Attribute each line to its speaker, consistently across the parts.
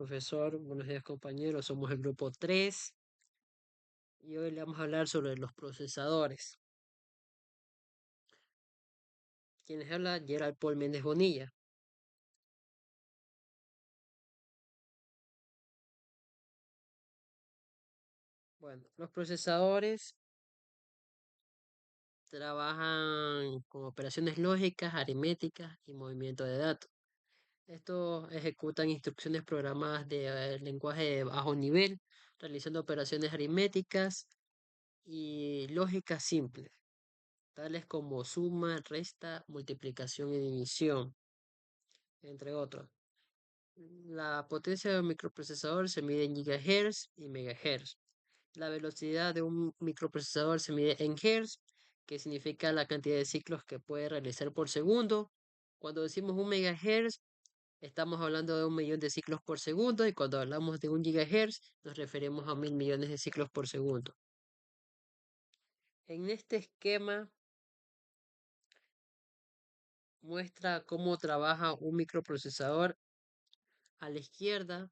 Speaker 1: profesor. Buenos días, compañeros. Somos el grupo 3 y hoy le vamos a hablar sobre los procesadores. Quienes habla Gerald Paul Méndez Bonilla. Bueno, los procesadores trabajan con operaciones lógicas, aritméticas y movimiento de datos. Estos ejecutan instrucciones programadas de lenguaje de bajo nivel, realizando operaciones aritméticas y lógicas simples, tales como suma, resta, multiplicación y división, entre otros. La potencia de un microprocesador se mide en gigahertz y megahertz. La velocidad de un microprocesador se mide en hertz, que significa la cantidad de ciclos que puede realizar por segundo. Cuando decimos un megahertz, estamos hablando de 1 millón de ciclos por segundo, y cuando hablamos de 1 gigahertz, nos referimos a 1000 millones de ciclos por segundo. En este esquema muestra cómo trabaja un microprocesador. A la izquierda,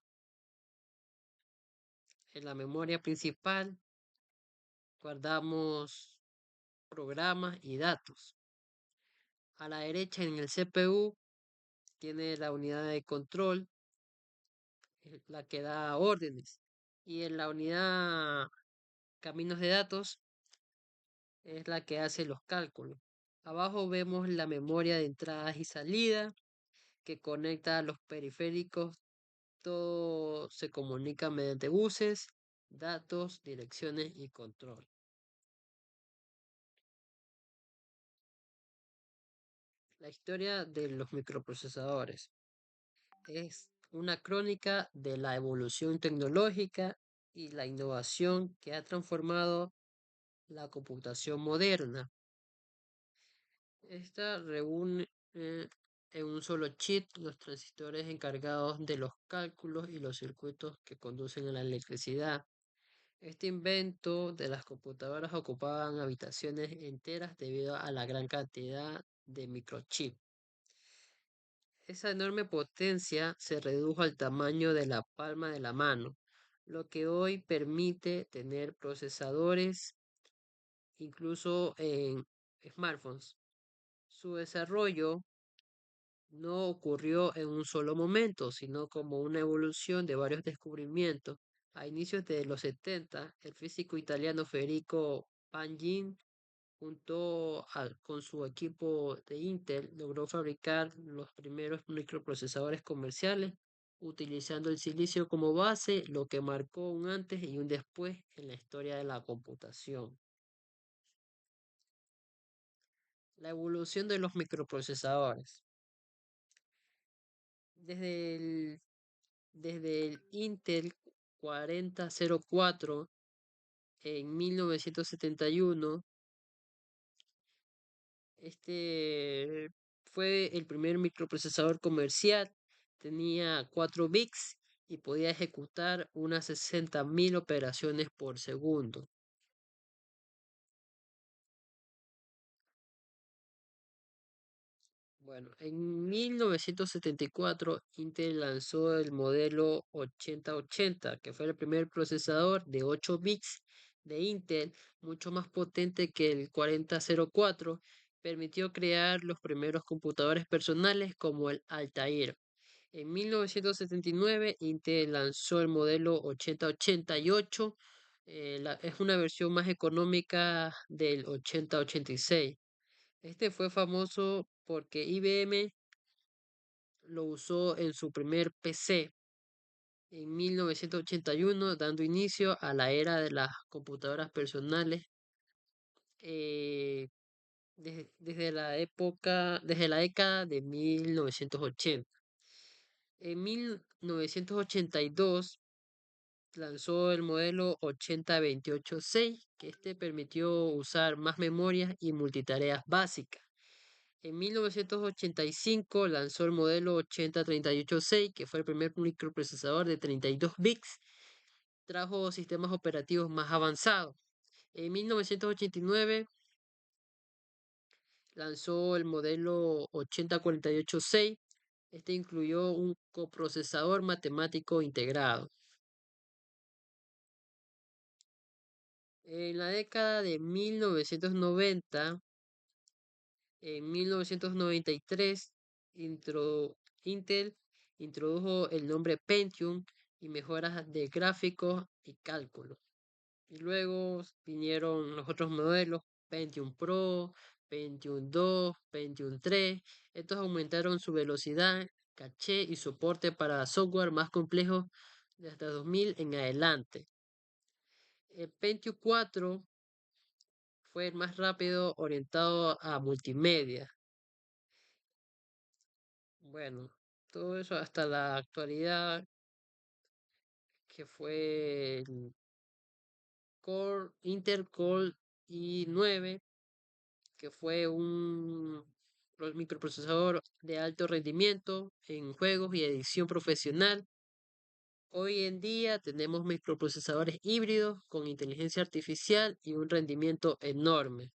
Speaker 1: en la memoria principal, guardamos programas y datos. A la derecha, en el CPU, tiene la unidad de control, la que da órdenes. Y en la unidad caminos de datos es la que hace los cálculos. Abajo vemos la memoria de entradas y salida que conecta a los periféricos. Todo se comunica mediante buses, datos, direcciones y control. La historia de los microprocesadores es una crónica de la evolución tecnológica y la innovación que ha transformado la computación moderna. Esta reúne en un solo chip los transistores encargados de los cálculos y los circuitos que conducen a la electricidad. Este invento de las computadoras ocupaban habitaciones enteras debido a la gran cantidad de microchips. Esa enorme potencia se redujo al tamaño de la palma de la mano, lo que hoy permite tener procesadores incluso en smartphones. Su desarrollo no ocurrió en un solo momento, sino como una evolución de varios descubrimientos. A inicios de los 70, el físico italiano Federico Pangin, con su equipo de Intel, logró fabricar los primeros microprocesadores comerciales utilizando el silicio como base, lo que marcó un antes y un después en la historia de la computación. La evolución de los microprocesadores. Desde el, desde el Intel 4004 en 1971, este fue el primer microprocesador comercial. Tenía 4 bits y podía ejecutar unas 60.000 operaciones por segundo. Bueno, en 1974 Intel lanzó el modelo 8080, que fue el primer procesador de 8 bits de Intel, mucho más potente que el 4004. Permitió crear los primeros computadores personales como el Altair. En 1979 Intel lanzó el modelo 8088. Es una versión más económica del 8086. Este fue famoso porque IBM lo usó en su primer PC en 1981, dando inicio a la era de las computadoras personales, eh, desde la década de 1980. En 1982 lanzó el modelo 8028-6, que este permitió usar más memorias y multitareas básicas. En 1985 lanzó el modelo 8038-6, que fue el primer microprocesador de 32 bits. Trajo sistemas operativos más avanzados. En 1989 lanzó el modelo 8048-6, Este incluyó un coprocesador matemático integrado. En la década de 1990, en 1993, Intel introdujo el nombre Pentium y mejoras de gráficos y cálculo. Y luego vinieron los otros modelos, Pentium Pro, Pentium 2, Pentium 3. Estos aumentaron su velocidad, caché y soporte para software más complejo de hasta 2000 en adelante. El Pentium 4 fue el más rápido orientado a multimedia. Bueno, todo eso hasta la actualidad, que fue el Intel Core i9, que fue un microprocesador de alto rendimiento en juegos y edición profesional. Hoy en día tenemos microprocesadores híbridos con inteligencia artificial y un rendimiento enorme.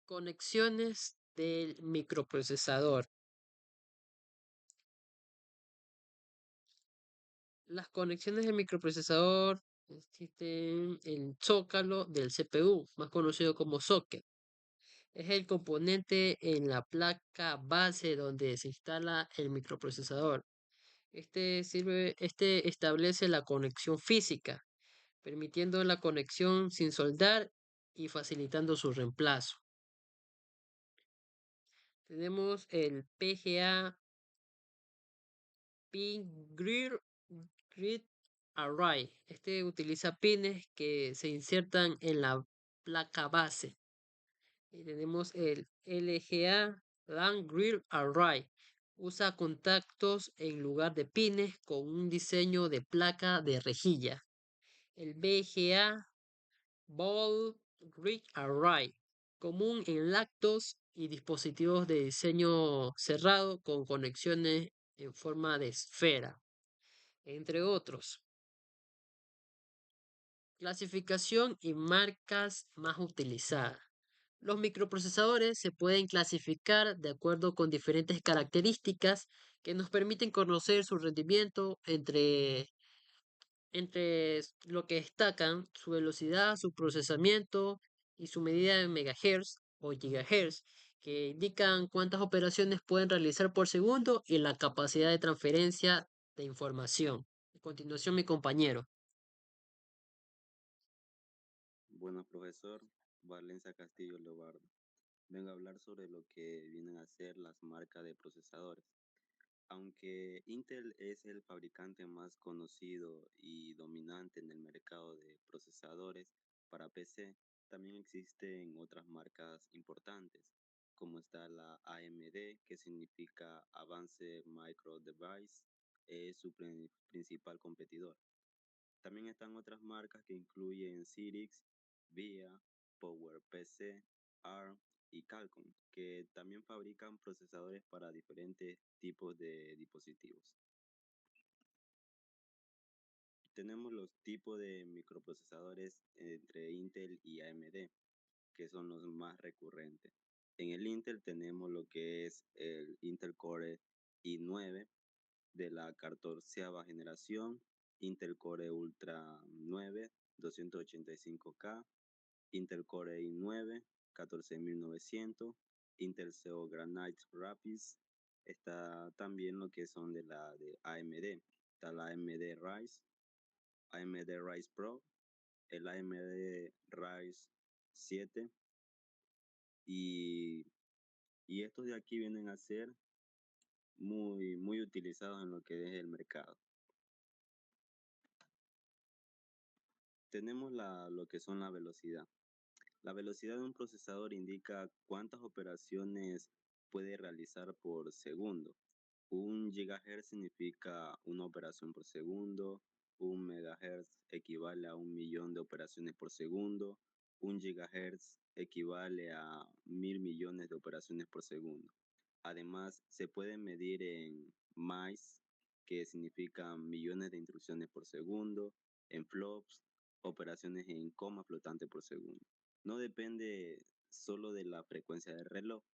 Speaker 1: Conexiones del microprocesador. Las conexiones del microprocesador existen el zócalo del CPU, más conocido como socket. Es el componente en la placa base donde se instala el microprocesador. Este establece la conexión física, permitiendo la conexión sin soldar y facilitando su reemplazo. Tenemos el PGA Pin Grid Array. Este utiliza pines que se insertan en la placa base. Y tenemos el LGA LAN Grid Array. Usa contactos en lugar de pines con un diseño de placa de rejilla. El BGA Ball Grid Array, común en lactos y dispositivos de diseño cerrado con conexiones en forma de esfera, entre otros. Clasificación y marcas más utilizadas. Los microprocesadores se pueden clasificar de acuerdo con diferentes características que nos permiten conocer su rendimiento entre lo que destacan su velocidad, su procesamiento y su medida en megahertz o gigahertz, que indican cuántas operaciones pueden realizar por segundo y la capacidad de transferencia de información. A continuación, mi compañero.
Speaker 2: Buenas, profesor. Valencia Castillo Leobardo. Vengo a hablar sobre lo que vienen a ser las marcas de procesadores. Aunque Intel es el fabricante más conocido y dominante en el mercado de procesadores para PC, también existen otras marcas importantes, como está la AMD, que significa Advanced Micro Device, es su principal competidor. También están otras marcas que incluyen Cyrix, VIA, PowerPC, ARM y Qualcomm, que también fabrican procesadores para diferentes tipos de dispositivos. Tenemos los tipos de microprocesadores entre Intel y AMD, que son los más recurrentes. En el Intel tenemos lo que es el Intel Core i9 de la 14ª generación, Intel Core Ultra 9 285K, Intel Core i9 14900, Intel Xeon Granite Rapids. Está también lo que son de la de AMD. Está la AMD Ryze Pro, el AMD Ryze 7 y, y estos de aquí vienen a ser muy utilizados en lo que es el mercado. Tenemos lo que son la velocidad. La velocidad de un procesador indica cuántas operaciones puede realizar por segundo. Un gigahertz significa una operación por segundo, un megahertz equivale a 1 millón de operaciones por segundo, un gigahertz equivale a 1000 millones de operaciones por segundo. Además, se puede medir en mice, que significa millones de instrucciones por segundo, en flops, operaciones en coma flotante por segundo. No depende solo de la frecuencia del reloj,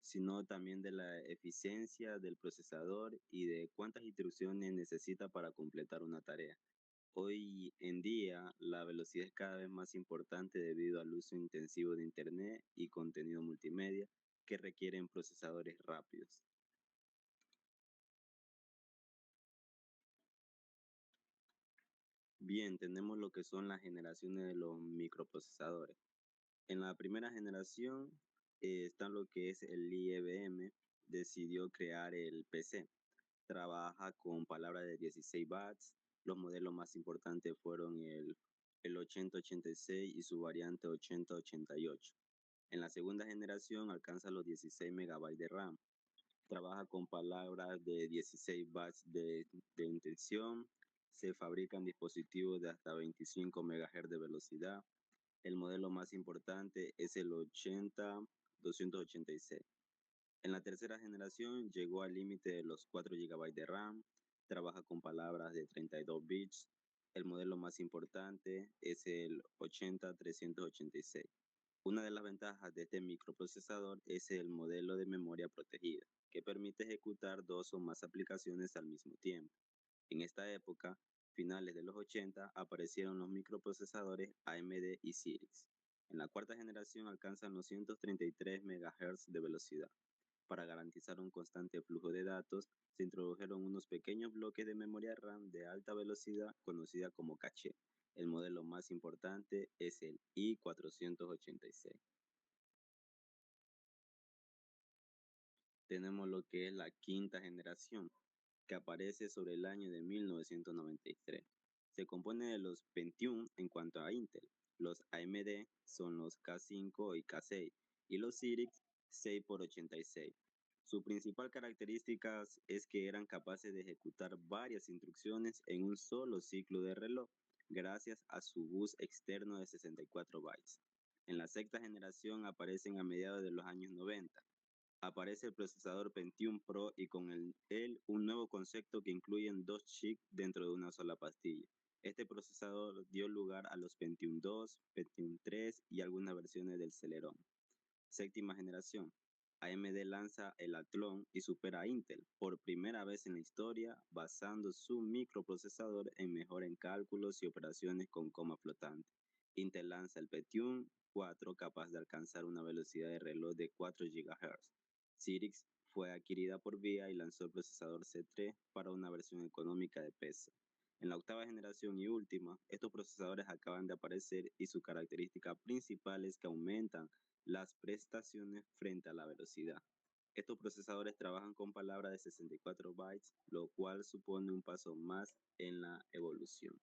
Speaker 2: sino también de la eficiencia del procesador y de cuántas instrucciones necesita para completar una tarea. Hoy en día, la velocidad es cada vez más importante debido al uso intensivo de Internet y contenido multimedia que requieren procesadores rápidos. Bien, tenemos lo que son las generaciones de los microprocesadores. En la primera generación está lo que es el IBM, decidió crear el PC. Trabaja con palabras de 16 watts. Los modelos más importantes fueron el 8086 y su variante 8088. En la segunda generación alcanza los 16 megabytes de RAM. Trabaja con palabras de 16 watts de intención. Se fabrican dispositivos de hasta 25 MHz de velocidad. El modelo más importante es el 80-286. En la tercera generación llegó al límite de los 4 GB de RAM. Trabaja con palabras de 32 bits. El modelo más importante es el 80-386. Una de las ventajas de este microprocesador es el modelo de memoria protegida, que permite ejecutar dos o más aplicaciones al mismo tiempo. En esta época, finales de los 80, aparecieron los microprocesadores AMD y Cyrix. En la cuarta generación alcanzan los 133 MHz de velocidad. Para garantizar un constante flujo de datos, se introdujeron unos pequeños bloques de memoria RAM de alta velocidad conocida como caché. El modelo más importante es el i486. Tenemos lo que es la quinta generación, que aparece sobre el año de 1993. Se compone de los Pentium en cuanto a Intel. Los AMD son los K5 y K6 y los Cyrix 6x86. Su principal característica es que eran capaces de ejecutar varias instrucciones en un solo ciclo de reloj gracias a su bus externo de 64 bytes. En la sexta generación aparecen a mediados de los años 90. Aparece el procesador Pentium Pro y con él un nuevo concepto que incluyen dos chips dentro de una sola pastilla. Este procesador dio lugar a los Pentium 2, Pentium 3 y algunas versiones del Celeron. Séptima generación. AMD lanza el Athlon y supera a Intel por primera vez en la historia, basando su microprocesador en mejora en cálculos y operaciones con coma flotante. Intel lanza el Pentium 4 capaz de alcanzar una velocidad de reloj de 4 GHz. Cyrix fue adquirida por VIA y lanzó el procesador C3 para una versión económica de peso. En la octava generación y última, estos procesadores acaban de aparecer y su característica principal es que aumentan las prestaciones frente a la velocidad. Estos procesadores trabajan con palabras de 64 bytes, lo cual supone un paso más en la evolución.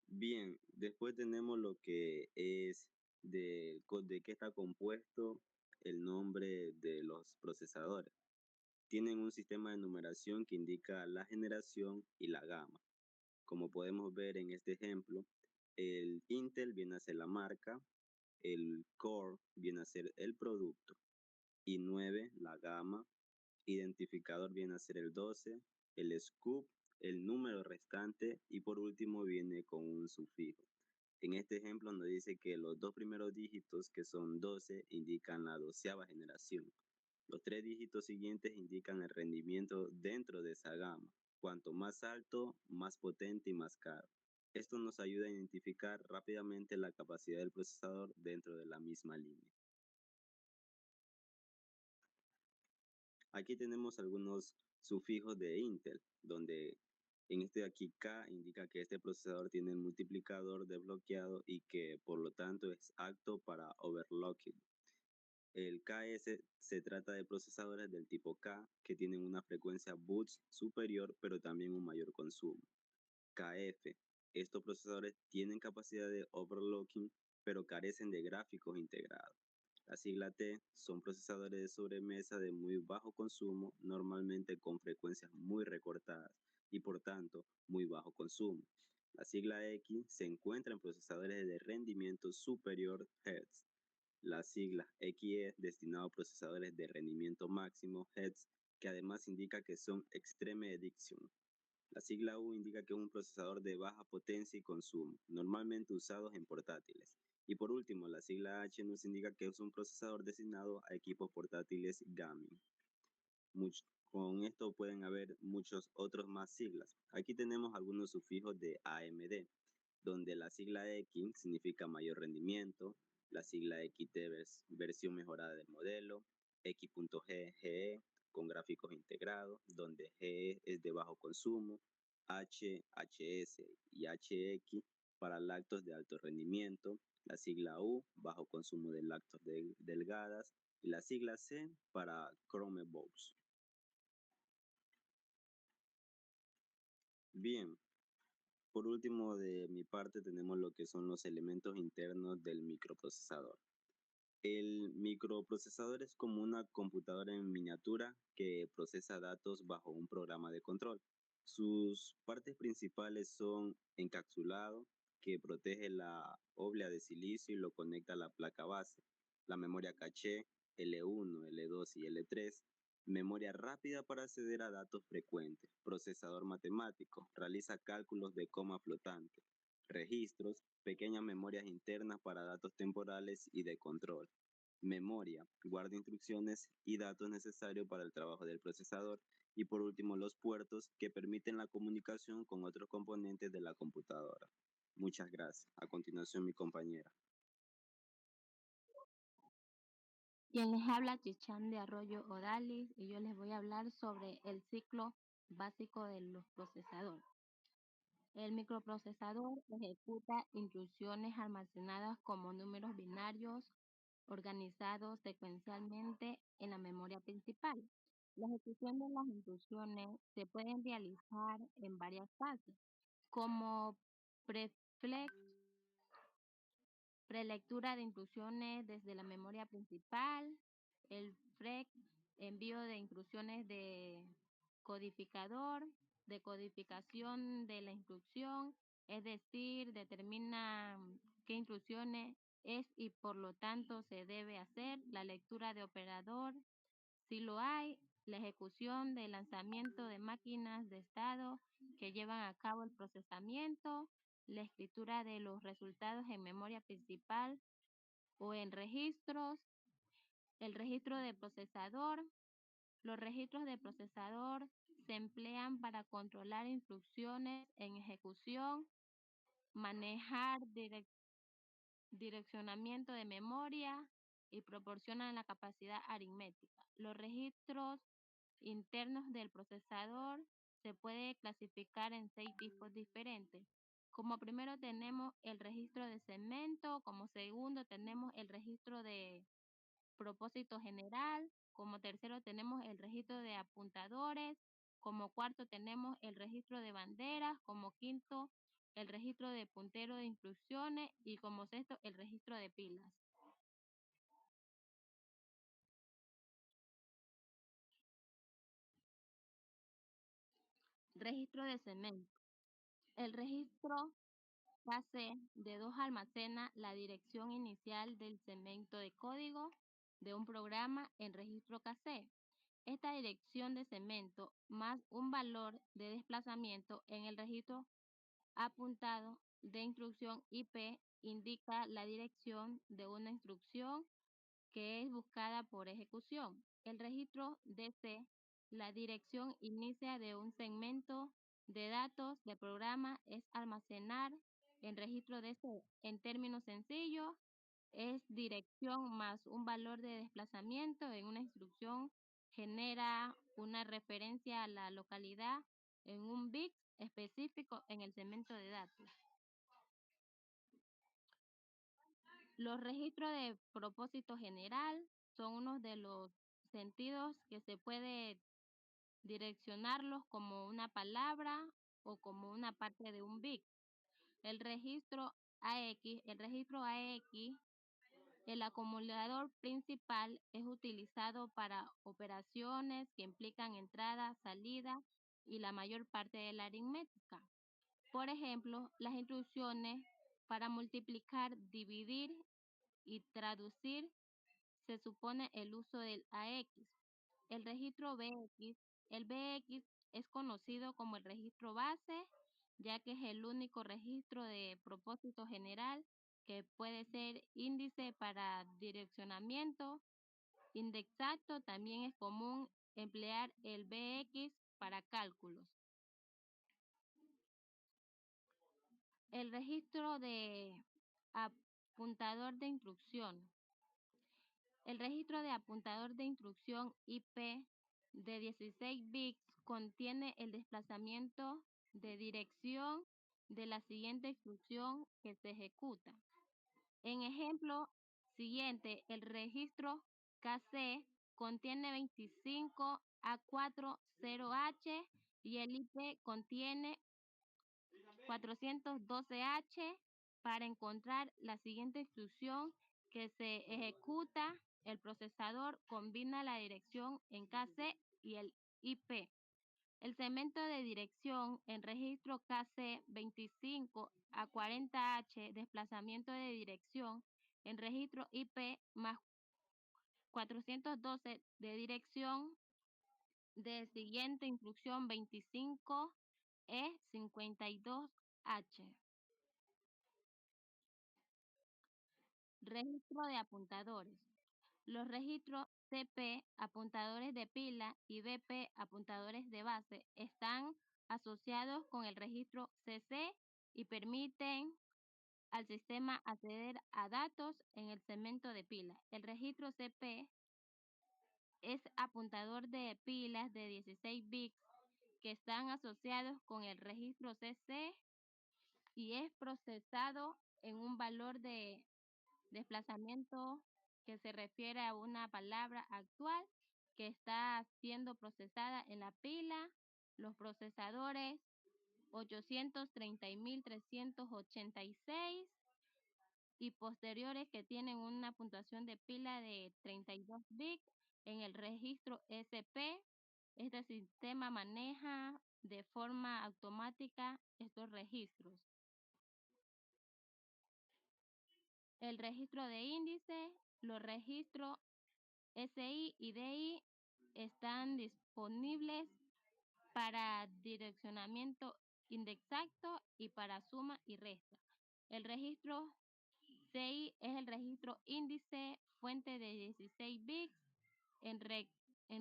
Speaker 2: Bien, después tenemos lo que es de qué está compuesto el nombre de los procesadores. Tienen un sistema de numeración que indica la generación y la gama. Como podemos ver en este ejemplo, el Intel viene a ser la marca, el Core viene a ser el producto, i9 la gama, identificador viene a ser el 12, el scoop, el número restante y por último viene con un sufijo. En este ejemplo nos dice que los dos primeros dígitos, que son 12, indican la 12ª generación. Los tres dígitos siguientes indican el rendimiento dentro de esa gama. Cuanto más alto, más potente y más caro. Esto nos ayuda a identificar rápidamente la capacidad del procesador dentro de la misma línea. Aquí tenemos algunos sufijos de Intel, donde en este de aquí K indica que este procesador tiene el multiplicador desbloqueado y que por lo tanto es apto para overclocking. El KS se trata de procesadores del tipo K que tienen una frecuencia boost superior pero también un mayor consumo. KF. Estos procesadores tienen capacidad de overclocking pero carecen de gráficos integrados. La sigla T son procesadores de sobremesa de muy bajo consumo, normalmente con frecuencias muy recortadas y por tanto muy bajo consumo. La sigla X se encuentra en procesadores de rendimiento superior Hz. La sigla XE destinado a procesadores de rendimiento máximo Hz, que además indica que son Extreme Edition. La sigla U indica que es un procesador de baja potencia y consumo, normalmente usados en portátiles. Y por último, la sigla H nos indica que es un procesador destinado a equipos portátiles gaming. Con esto pueden haber muchos otros más siglas. Aquí tenemos algunos sufijos de AMD, donde la sigla X significa mayor rendimiento, la sigla XT versión mejorada del modelo, X.G, GE con gráficos integrados, donde GE es de bajo consumo, H, HS y HX para lactos de alto rendimiento, la sigla U, bajo consumo de lactos delgadas, y la sigla C para Chromebooks. Bien, por último de mi parte tenemos lo que son los elementos internos del microprocesador. El microprocesador es como una computadora en miniatura que procesa datos bajo un programa de control. Sus partes principales son encapsulado, que protege la oblea de silicio y lo conecta a la placa base, la memoria caché L1, L2 y L3, memoria rápida para acceder a datos frecuentes, procesador matemático, realiza cálculos de coma flotante, registros, pequeñas memorias internas para datos temporales y de control, memoria, guarda instrucciones y datos necesarios para el trabajo del procesador, y por último los puertos que permiten la comunicación con otros componentes de la computadora. Muchas gracias. A continuación mi compañera.
Speaker 3: Quien les habla Chichán de Arroyo Odalis y yo les voy a hablar sobre el ciclo básico de los procesadores. El microprocesador ejecuta instrucciones almacenadas como números binarios organizados secuencialmente en la memoria principal. La ejecución de las instrucciones se pueden realizar en varias fases, como preflex, prelectura de instrucciones desde la memoria principal, el FREC, envío de instrucciones de codificador, decodificación de la instrucción, es decir, determina qué instrucciones es y por lo tanto se debe hacer, la lectura de operador, si lo hay, la ejecución de lanzamiento de máquinas de estado que llevan a cabo el procesamiento, la escritura de los resultados en memoria principal o en registros, el registro de procesador. Los registros de procesador se emplean para controlar instrucciones en ejecución, manejar direccionamiento de memoria y proporcionan la capacidad aritmética. Los registros internos del procesador se puede clasificar en 6 tipos diferentes. Como primero tenemos el registro de segmento, como segundo tenemos el registro de propósito general, como tercero tenemos el registro de apuntadores, como cuarto tenemos el registro de banderas, como quinto el registro de puntero de instrucciones y como sexto el registro de pilas. Registro de segmento. El registro base de 2 almacena la dirección inicial del segmento de código de un programa en registro cassette. Esta dirección de segmento más un valor de desplazamiento en el registro apuntado de instrucción IP indica la dirección de una instrucción que es buscada por ejecución. El registro DC, la dirección inicia de un segmento de datos de programa es almacenar en registro DC. En términos sencillos, es dirección más un valor de desplazamiento en una instrucción genera una referencia a la localidad en un bit específico en el segmento de datos. Los registros de propósito general son uno de los sentidos que se puede direccionarlos como una palabra o como una parte de un bit. El registro AX, el acumulador principal es utilizado para operaciones que implican entrada, salida y la mayor parte de la aritmética. Por ejemplo, las instrucciones para multiplicar, dividir y traducir se supone el uso del AX. El registro BX, el BX es conocido como el registro base, ya que es el único registro de propósito general que puede ser índice para direccionamiento. Indexacto también es común emplear el BX para cálculos. El registro de apuntador de instrucción. El registro de apuntador de instrucción IP de 16 bits contiene el desplazamiento de dirección de la siguiente instrucción que se ejecuta. En ejemplo siguiente, el registro KC contiene 25A40H y el IP contiene 412H. Para encontrar la siguiente instrucción que se ejecuta, el procesador combina la dirección en KC y el IP. El segmento de dirección en registro KC 25A40H, desplazamiento de dirección en registro IP más 412 de dirección de siguiente instrucción 25E52H. Registro de apuntadores. Los registros CP, apuntadores de pila, y BP, apuntadores de base, están asociados con el registro CC y permiten al sistema acceder a datos en el segmento de pila. El registro CP es apuntador de pilas de 16 bits que están asociados con el registro CC y es procesado en un valor de desplazamiento que se refiere a una palabra actual que está siendo procesada en la pila. Los procesadores 830.386 y posteriores que tienen una puntuación de pila de 32 bits en el registro SP. Este sistema maneja de forma automática estos registros. El registro de índice, los registros SI y DI están disponibles para direccionamiento indexacto y para suma y resta. El registro CI es el registro índice fuente de 16 bits en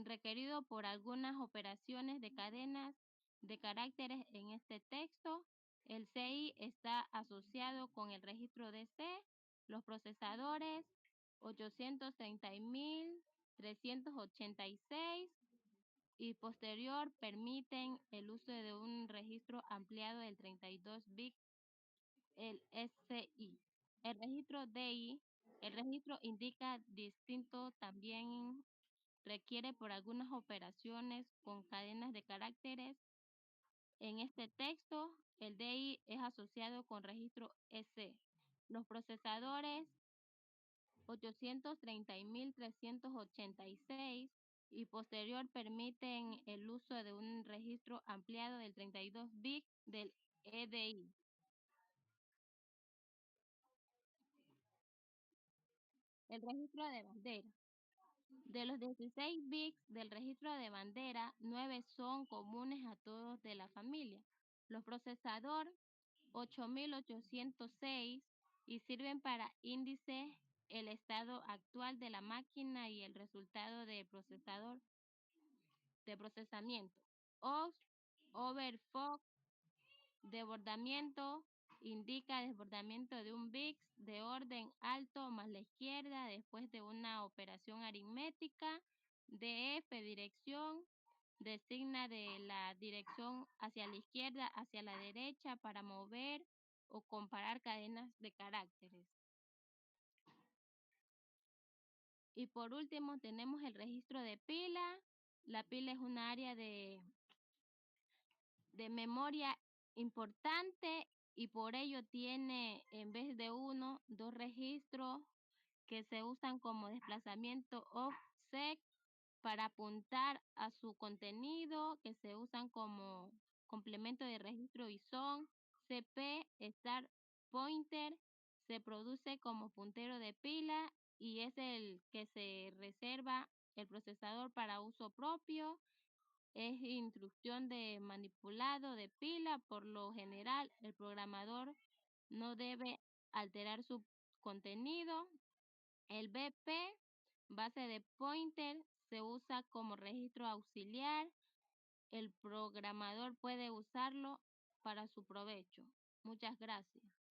Speaker 3: requerido por algunas operaciones de cadenas de caracteres en este texto. El CI está asociado con el registro DC. Los procesadores 830.386 y posterior permiten el uso de un registro ampliado del 32 bits, el SI. El registro DI, el registro indica distinto, también requiere por algunas operaciones con cadenas de caracteres. En este texto, el DI es asociado con registro EC. Los procesadores 830.386 y posterior permiten el uso de un registro ampliado del 32 bits del EDI. El registro de bandera. De los 16 bits del registro de bandera, 9 son comunes a todos de la familia. Los procesadores 8806 y sirven para índice el estado actual de la máquina y el resultado de procesamiento. Overflow, desbordamiento, indica desbordamiento de un bit de orden alto más la izquierda después de una operación aritmética. DF, dirección, designa de la dirección hacia la izquierda hacia la derecha para mover o comparar cadenas de caracteres. Y por último tenemos el registro de pila. La pila es un área de memoria importante y por ello tiene en vez de uno, dos registros que se usan como desplazamiento offset para apuntar a su contenido, que se usan como complemento de registro y son CP, Start Pointer, se produce como puntero de pila y es el que se reserva el procesador para uso propio. Es instrucción de manipulado de pila. Por lo general, el programador no debe alterar su contenido. El BP, base de pointer, se usa como registro auxiliar. El programador puede usarlo para su provecho. Muchas gracias.